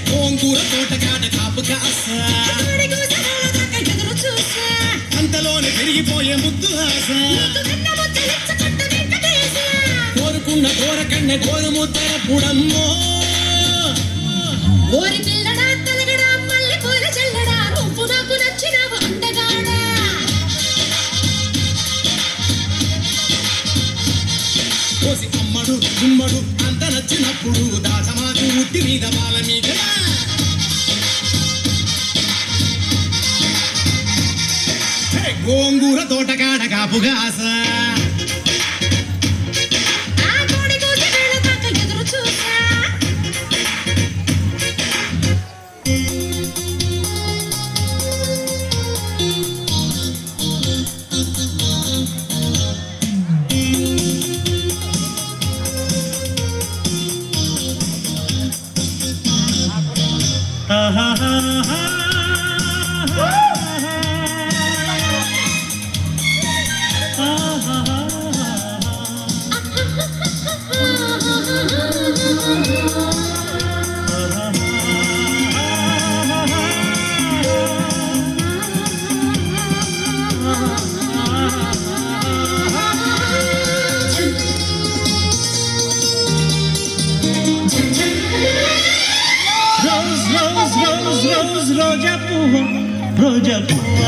గోంగూర తోటకాడ కాపు కాస అంతలోనే పెరిగిపోయే ముద్దు ఆశ కోరుకున్న కోరకన్న కోరు ముద్దర పుడమ్మో ఓరి పిల్లడా తలగడా మల్లె పూల చల్లడా నువ్వు నాకు నచ్చినావు అందగాడా కోసి అమ్మడు గుమ్మడు అంత నచ్చినప్పుడు దాసమాకు ఉట్టి మీద బాల మీద గోంగూర తోటకాడ కాపుగాస రోజా పువ్వు